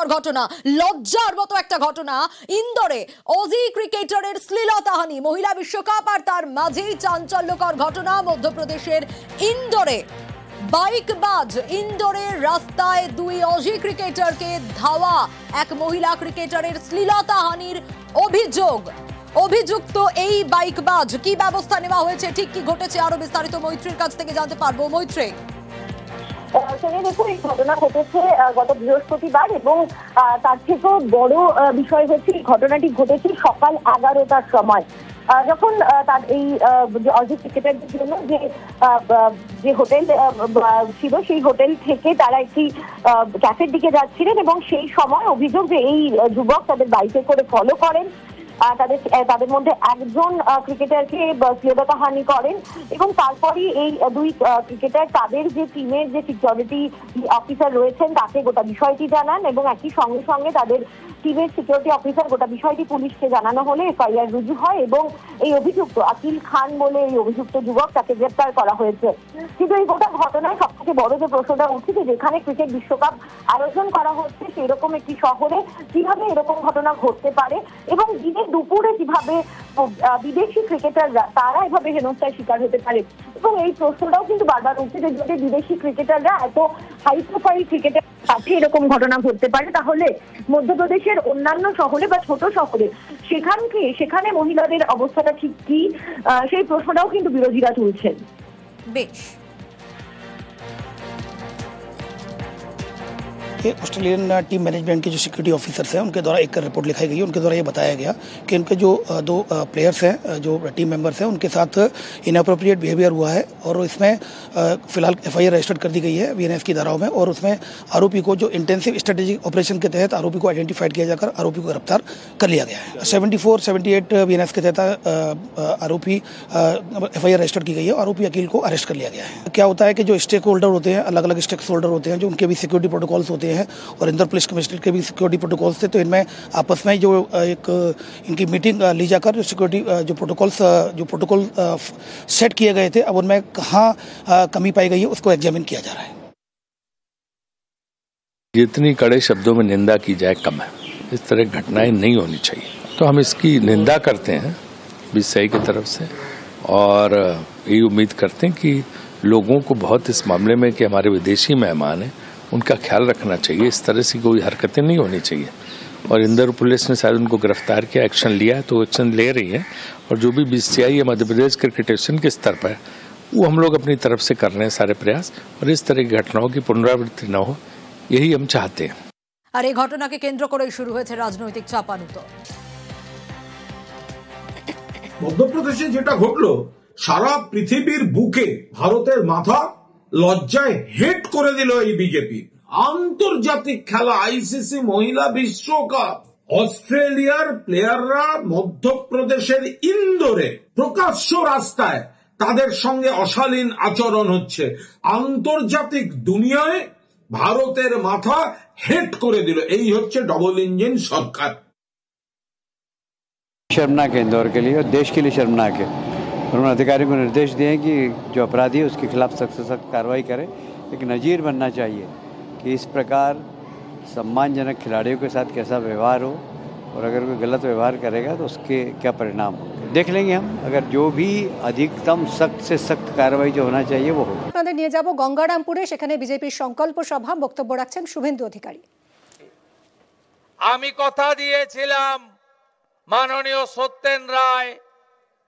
চাঞ্চল্যকর ঘটনা, লজ্জার মতো একটা ঘটনা। ইন্দোরে অজি ক্রিকেটারের শ্লীলতাহানি, মহিলা বিশ্বকাপ আর তার মাঝেই চাঞ্চল্যকর ঘটনা মধ্যপ্রদেশের ইন্দোরে। বাইকবাজ ইন্দোরের রাস্তায় দুই অজি ক্রিকেটারকে ধাওয়া, এক মহিলা ক্রিকেটারের শ্লীলতাহানির অভিযুক্ত এই বাইকবাজ। কি ব্যবস্থা নেওয়া হয়েছে, ঠিক কি ঘটেছে, আরো বিস্তারিত মৈত্রীর কাছ থেকে জানতে পারবো। মৈত্রী, দেখুন, এই ঘটনা ঘটেছে গত বৃহস্পতিবার এবং তার থেকেও বড় বিষয় হচ্ছে এই ঘটনাটি ঘটেছে সকাল 11টার সময়, যখন তার এই অজি ক্রিকেটারদের জন্য যে হোটেল ছিল সেই হোটেল থেকে তারা একটি ক্যাফের দিকে যাচ্ছিলেন এবং সেই সময় অভিযোগ যে এই যুবক তাদের বাইকে করে ফলো করেন, তাদের মধ্যে একজন ক্রিকেটারকে শ্লীলতাহানি করেন এবং তারপরে এই দুই ক্রিকেটার তাদের যে টিমের যে সিকিউরিটি অফিসার রয়েছেন তাকে গোটা বিষয়টি জানান এবং একই সঙ্গে সঙ্গে তাদের টিমের সিকিউরিটি অফিসার গোটা বিষয়টি পুলিশকে জানানো হলে এফআইআর রুজু হয় এবং এই অভিযুক্ত আকিল খান বলে এই অভিযুক্ত যুবক তাকে গ্রেপ্তার করা হয়েছে। কিন্তু এই গোটা ঘটনায় সব থেকে বড় যে প্রশ্নটা উঠছে যে যেখানে ক্রিকেট বিশ্বকাপ আয়োজন করা হচ্ছে সেরকম একটি শহরে কিভাবে এরকম ঘটনা ঘটতে পারে এবং দিনের দুপুরে কিভাবে বিদেশি ক্রিকেটাররা তারা এভাবে হেনস্থার শিকার হতে পারে। এবং এই প্রশ্নটাও কিন্তু বারবার উঠছে যে যদি বিদেশি ক্রিকেটাররা এত হাই প্রোফাইল ক্রিকেটার সাথে এরকম ঘটনা ঘটতে পারে তাহলে মধ্যপ্রদেশের অন্যান্য শহরে বা ছোট শহরে সেখানে মহিলাদের অবস্থাটা ঠিক কি, সেই প্রশ্নটাও কিন্তু বিরোধীরা তুলছেন। বেশ, ऑस्ट्रेलियन टीम मैनेजमेंट के जो सिक्योरिटी ऑफिसर्स हैं उनके द्वारा एक रिपोर्ट लिखाई गई है। उनके द्वारा ये बताया गया कि उनके जो दो प्लेयर्स हैं, जो टीम मेंबर्स हैं, उनके साथ इनअप्रोप्रिएट बिहेवियर हुआ है और इसमें फिलहाल एफआईआर रजिस्टर्ड कर दी गई है बीएनएस की धाराओं में और उसमें आरोपी को जो इंटेंसिव स्ट्रेटेजिक ऑपरेशन के तहत आरोपी को आइडेंटिफाइड किया जाकर आरोपी को गिरफ्तार कर लिया गया है। 74-78 बीएनएस के तहत आरोपी एफआईआर रजिस्टर्ड की गई है। आरोपी अकील को अरेस्ट कर लिया गया है। क्या होता है कि जो स्टेक होल्डर होते हैं, अलग अलग स्टेक होल्डर होते हैं, जो उनके भी सिक्योरिटी प्रोटोकॉल्स होते हैं और इंदौर पुलिस कमिश्नरेट के भी सिक्योरिटी प्रोटोकॉल्स थे, तो इनमें आपस में जो एक इनकी मीटिंग ली जाकर जो सिक्योरिटी जो प्रोटोकॉल सेट किए गए थे, अब उनमें कहाँ कमी पाई गई है उसको एग्जामिन किया जा रहा है। जितनी कड़े शब्दों में निंदा की जाए कम है। इस तरह घटनाएं नहीं होनी चाहिए, तो हम इसकी निंदा करते हैं बीसीसीआई की तरफ से और यही उम्मीद करते हैं कि लोगों को बहुत इस मामले में कि हमारे विदेशी मेहमान हैं उनका ख्याल रखना चाहिए। इस तरह से कोई हरकतें नहीं होनी चाहिए और इंदौर पुलिस ने शायद उनको गिरफ्तार किया, एक्शन लिया है, तो एक्शन ले रही है और जो भी बीसीसीआई या मध्य प्रदेश क्रिकेट एसोसिएशन के स्तर पर वो हम लोग अपनी तरफ से कर रहे हैं सारे प्रयास और इस तरह की घटनाओं की पुनरावृत्ति न हो, यही हम चाहते हैं। আর এই ঘটনাকে কেন্দ্র করেই শুরু হয়েছে রাজনৈতিক চাপানুতো। মধ্যপ্রদেশে যেটা ঘটলো সারা পৃথিবীর বুকে ভারতের মাথা লজ্জায় হেট করে দিল এই বিজেপি। আন্তর্জাতিক খেলা আইসিসি মহিলা বিশ্বকাপ, অস্ট্রেলিয়ার প্লেয়াররা মধ্যপ্রদেশের ইন্দোরে প্রকাশ্য রাস্তায় তাদের সঙ্গে অশালীন আচরণ হচ্ছে। আন্তর্জাতিক দুনিয়ায় ভারতের মাথা হেট করে দিল। এই হচ্ছে ডবল ইঞ্জিন সরকার। शर्मनाक है इंदौर के लिए और देश के लिए शर्मनाक है। उन्होंने अधिकारियों को निर्देश दिए कि जो अपराधी है उसके खिलाफ सख्त से सख्त कार्रवाई करे। एक नज़ीर बनना चाहिए कि इस प्रकार सम्मानजनक खिलाड़ियों के साथ कैसा व्यवहार हो और अगर कोई गलत व्यवहार करेगा तो उसके क्या परिणाम हो देख लेंगे हम। अगर जो भी अधिकतम सख्त से सख्त कार्रवाई जो होना चाहिए वो हो। আপনাদের নিয়ে যাব গঙ্গারামপুরে, সেখানে বিজেপির সংকল্প সভা, বক্তব্য রাখছেন শুভেন্দু অধিকারী। আমি কথা দিয়েছিলাম মাননীয় সত্যেন রায়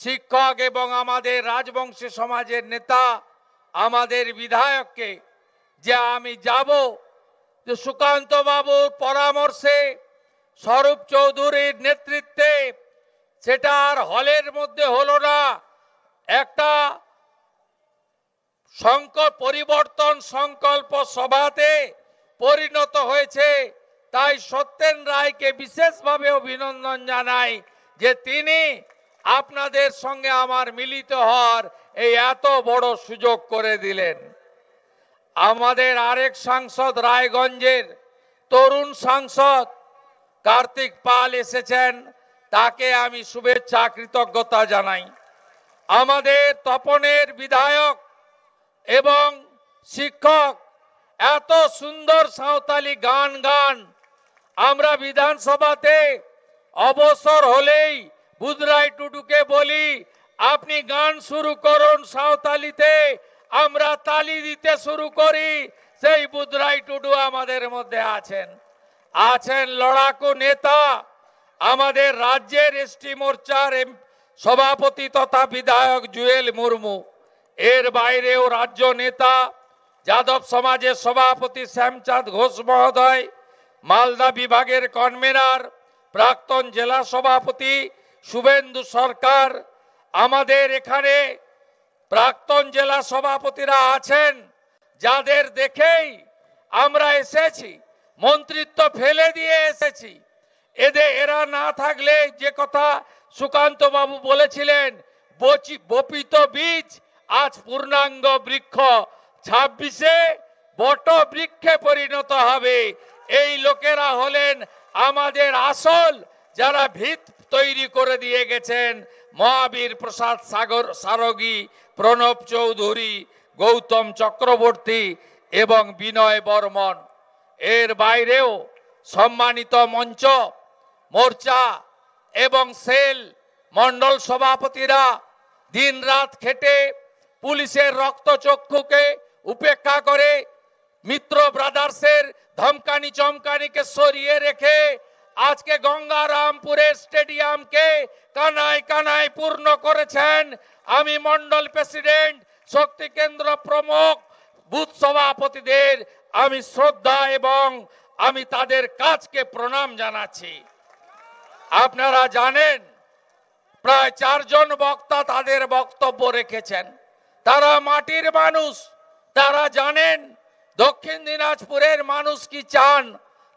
শিক্ষক এবং আমাদের রাজবংশী সমাজের নেতা আমাদের বিধায়ককে যে আমি যাব, যে সুকান্ত বাবুর পরামর্শে স্বরূপ চৌধুরীর নেতৃত্বে সেটা আর হলের মধ্যে হলো না, একটা পরিবর্তন সংকল্প সভাতে পরিণত হয়েছে। তাই সত্যেন রায়কে বিশেষভাবে অভিনন্দন জানাই যে তিনি আপনাদের সঙ্গে আমার মিলিত হওয়ার এই এত বড় সুযোগ করে দিলেন। আমাদের আরেক সাংসদ রায়গঞ্জের তরুণ সাংসদ কার্তিক পাল এসেছেন, তাকে আমি শুভেচ্ছা কৃতজ্ঞতা জানাই। আমাদের তপনের বিধায়ক এবং শিক্ষক এত সুন্দর সাঁওতালি গান আমরা বিধানসভাতে অবসর হলেই বুধরাই টুডুকে বলি, আপনি গান শুরু করুন সাঁওতালিতে, আমরা তালি দিতে শুরু করি। সেই বুধরাই টুডু আমাদের মধ্যে আছেন লড়াকু নেতা, আমাদের রাজ্যের এসটি মোর্চার সভাপতি তথা বিধায়ক জুয়েল মুর্মু। এর বাইরেও রাজ্য নেতা যাদব সমাজের সভাপতি শ্যামচাঁদ ঘোষ মহোদয়, মালদা বিভাগের কনভেনার প্রাক্তন জেলা সভাপতি শুভেন্দু সরকার, আমাদের এখানে প্রাক্তন জেলা সভাপতিরা আছেন, যাদের দেখেই আমরা এসেছি, মন্ত্রিত্ব ফেলে দিয়ে এসেছি। এরা না থাকলে যে কথা সুকান্ত বাবু বলেছিলেন, বপিত বীজ আজ পূর্ণাঙ্গ বৃক্ষ, 26-এ বট বৃক্ষে পরিণত হবে। এই লোকেরা হলেন আমাদের আসল, যারা ভিত তৈরি করে দিয়ে গেছেন মহাবীর প্রসাদ সারগী, প্রণব চৌধুরী, গৌতম চক্রবর্তী এবং বিনয় বর্মন। এর বাইরেও সম্মানিত মঞ্চ, মোর্চা এবং সেল মন্ডল সভাপতিরা দিনরাত খেটে পুলিশের রক্তচক্ষুকে উপেক্ষা করে মিত্র ব্রাদার্সের ধমকানি চমকানিকে সরিয়ে রেখে আজকে গঙ্গারামপুরের স্টেডিয়ামকে কানায় কানায় পূর্ণ করেছেন। আমি মন্ডল প্রেসিডেন্ট, শক্তি কেন্দ্র প্রমুখ, বুথ সভাপতিদের আমি শ্রদ্ধা এবং আমি তাদের কাজকে প্রণাম জানাচ্ছি। আপনারা জানেন প্রায় 4 জন বক্তা তাদের বক্তব্য রেখেছেন। তারা মাটির মানুষ, তারা জানেন দক্ষিণ দিনাজপুরের মানুষ কি চান,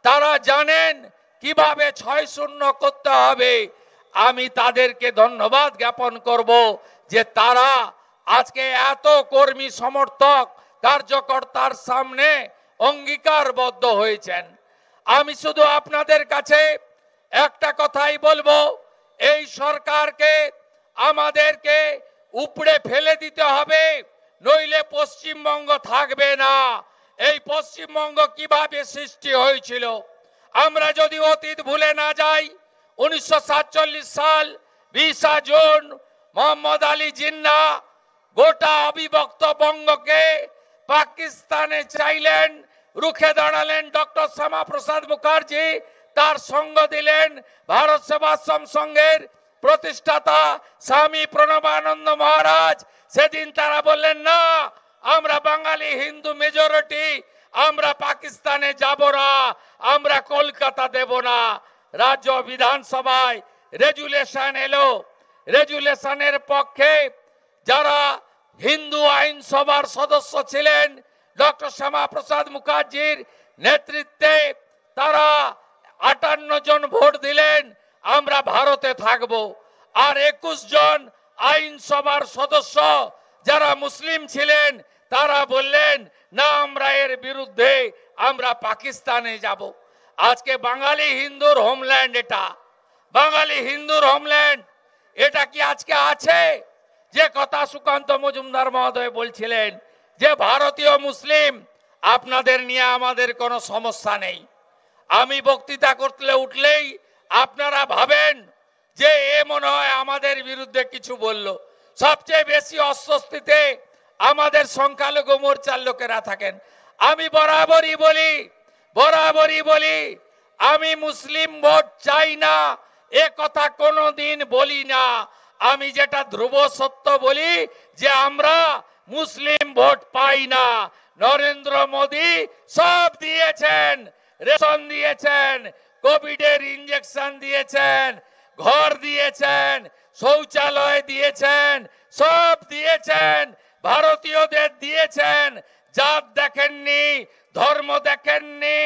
তারা জানেন কিভাবে 6-0 করতে হবে। আমি তাদেরকে ধন্যবাদ জ্ঞাপন করব যে তারা আজকে এত কর্মী সমর্থক কার্যকর্তার সামনে অঙ্গীকারবদ্ধ হয়েছেন। আমি শুধু আপনাদের কাছে একটা কথাই বলবো, এই সরকারকে আমাদেরকে উপড়ে ফেলে দিতে হবে, নইলে পশ্চিমবঙ্গ থাকবে না। এই পশ্চিমবঙ্গ কিভাবে সৃষ্টি হয়েছিল আমরা যদি অতীত ভুলে না যাই, 1947 সাল 20 জুন মোহাম্মদ আলী জিন্নাহ গোটা অবিভক্ত বঙ্গকে পাকিস্তানে চাইলেন, রুখে দাঁড়ালেন ডক্টর শ্যামাপ্রসাদ মুখার্জি, তার সঙ্গ দিলেন ভারত সেবাশ্রম সংঘের প্রতিষ্ঠাতা স্বামী প্রণবানন্দ মহারাজ। সেদিন তারা বললেন না, আমরা বাঙালি হিন্দু মেজরিটি, আমরা পাকিস্তানে যাব না, আমরা কলকাতা দেব না। রাজ্য বিধানসভায় রেজুলেশন এলো, রেজুলেশনের পক্ষে যারা হিন্দু আইনসভার সদস্য ছিলেন ডক্টর শ্যামাপ্রসাদ মুখার্জির নেতৃত্বে, তারা 58 জন ভোট দিলেন আমরা ভারতে থাকব। আর 21 জন আইনসভার সদস্য যারা মুসলিম ছিলেন তারা বললেন না, আমরা এর বিরুদ্ধে, আমরা পাকিস্তানে যাব। আজকে বাঙালি হিন্দুর হোমল্যান্ড, এটা বাঙালি হিন্দুর হোমল্যান্ড, এটা কি আজকে আছে? যে কথা সুকান্ত মজুমদার মহোদয় বলছিলেন যে ভারতীয় মুসলিম, আপনাদের নিয়ে আমাদের কোনো সমস্যা নেই। আমি বক্তৃতা করতে উঠলেই আপনারা ভাবেন যে এ মনে হয় আমাদের বিরুদ্ধে কিছু বলল। সবচেয়ে বেশি অস্বস্তিতে আমাদের সংখ্যালঘু মোর্চার লোকেরা থাকেন। আমি বরাবরই বলি আমি মুসলিম ভোট চাই না, এ কথা কোনোদিন বলি না। আমি যেটা ধ্রুব সত্য বলি যে আমরা মুসলিম ভোট পাই না। নরেন্দ্র মোদী সব দিয়েছেন, রেশন দিয়েছেন, কোভিডের ইঞ্জেকশন দিয়েছেন, ঘর দিয়েছেন, শৌচালয় দিয়েছেন, সব দিয়েছেন, ভারতীয়দের দিয়েছেন। জাত দেখেননি, ধর্ম দেখেননি,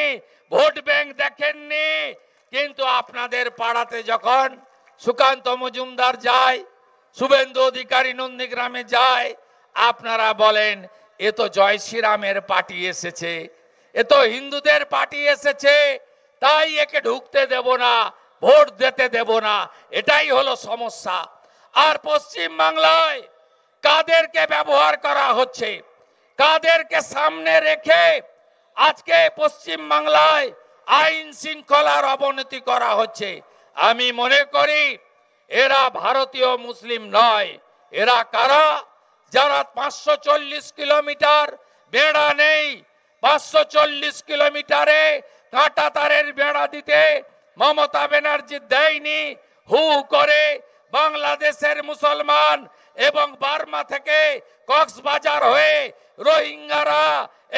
ভোট ব্যাংক দেখেননি। কিন্তু আপনাদের পাড়াতে যখন সুকান্ত মজুমদার যায়, শুভেন্দু অধিকারী নন্দীগ্রামে যায়, আপনারা বলেন এ তো জয় শ্রীরামের পার্টি এসেছে, এ তো হিন্দুদের পার্টি এসেছে, তাই একে ঢুকতে দেব না, ভোট দিতে দেব না। এটাই হলো সমস্যা। আর পশ্চিম বাংলায় কাদেরকে ব্যবহার করা হচ্ছে, কাদেরকে সামনে রেখে আজকে পশ্চিম বাংলায় আইন শৃঙ্খলার অবনতি করা হচ্ছে। আমি মনে করি এরা ভারতীয় মুসলিম নয়। এরা কারা? যারা 540 কিলোমিটার বেড়া নেই, 540 কিলোমিটারে কাঁটা তারের বেড়া দিতে মমতা ব্যানার্জি দেয়নি। হু করে বাংলাদেশের মুসলমান এবং বার্মা থেকে কক্সবাজার হয়ে রোহিঙ্গারা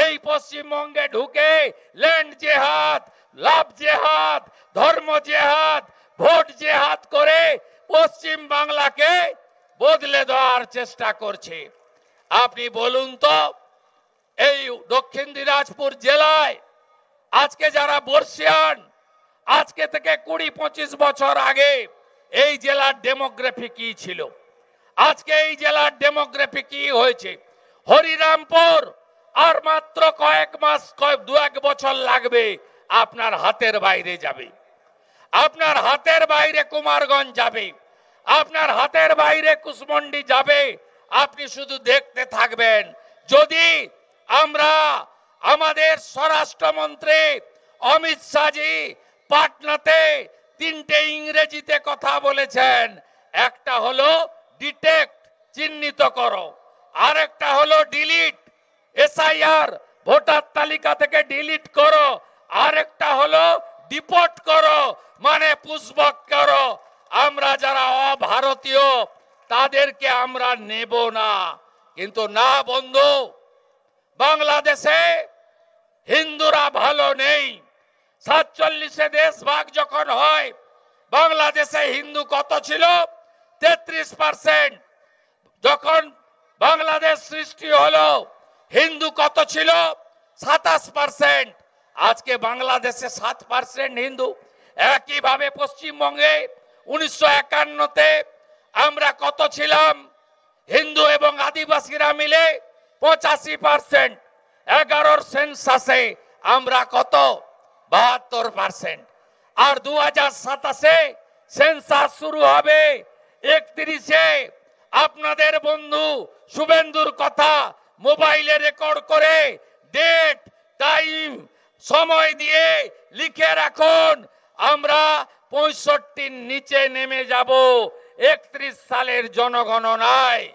এই পশ্চিমবঙ্গে ঢুকে ল্যান্ড জেহাদ, লাভ জেহাদ, ধর্ম জেহাদ, ভোট জেহাদ করে পশ্চিম বাংলাকে বদলে দেওয়ার চেষ্টা করছে। আপনি বলুন তো, এই দক্ষিণ দিনাজপুর জেলায় আজকে যারা বর্ষিয়ান, আজকে থেকে 20-25 বছর আগে এই জেলার ডেমোগ্রাফি কি ছিল? আজকে এই জেলার ডেমোগ্রাফি কি হয়েছে? হরিরামপুর আর মাত্র কয়েক মাস, 2-1 বছর লাগবে আপনার হাতের বাইরে যাবে। আপনার হাতের বাইরে কুমারগঞ্জ যাবে, আপনার হাতের বাইরে কুশমন্ডি যাবে। আপনি শুধু দেখতে থাকবেন। যদি আমরা আমাদের স্বরাষ্ট্রমন্ত্রী অমিত শাহজি পাটনাতে 3টে ইংরেজিতে কথা বলেছেন। একটা হলো ডিটেক্ট, চিহ্নিত করো, আরেকটা হলো ডিলিট, এসআইআর ভোটার তালিকা থেকে ডিলিট করো, আরেকটা হলো ডিপোর্ট করো, মানে পুষবক করো। আমরা যারা অভারতীয় তাদেরকে আমরা নেব না। কিন্তু না বন্ধু, বাংলাদেশে হিন্দুরা ভালো নেই। 47-এ দেশভাগ যখন হয় বাংলাদেশে হিন্দু কত ছিল? 33%। যখন বাংলাদেশ সৃষ্টি হলো হিন্দু কত ছিল? 27%। আজকে বাংলাদেশে 7% হিন্দু। একইভাবে পশ্চিমবঙ্গে 1951-তে আমরা কত ছিলাম? হিন্দু এবং আদিবাসীরা মিলে 85%। 11-র সেন্সাসে আমরা কত? 72%। আর 2027-এ সেন্সাস শুরু হবে। 31-এ আপনাদের বন্ধু শুভেন্দুর কথা মোবাইলে রেকর্ড করে ডেট, টাইম, সময় দিয়ে লিখে রাখুন। আমরা 65-র নিচে নেমে যাব 31 সালের জনগণনায়।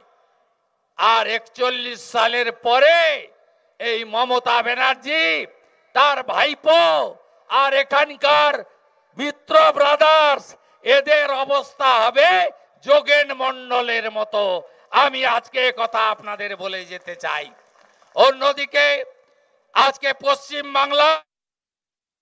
আর 41 সালের পরে এই মমতা ব্যানার্জি, তার ভাইপো আর এখানকার মিত্র ব্রাদার্স, এদের অবস্থা হবে যোগেন মণ্ডলের মতো। আমি আজকে কথা আপনাদের বলে যেতে চাই। অন্যদিকে আজকে পশ্চিম বাংলা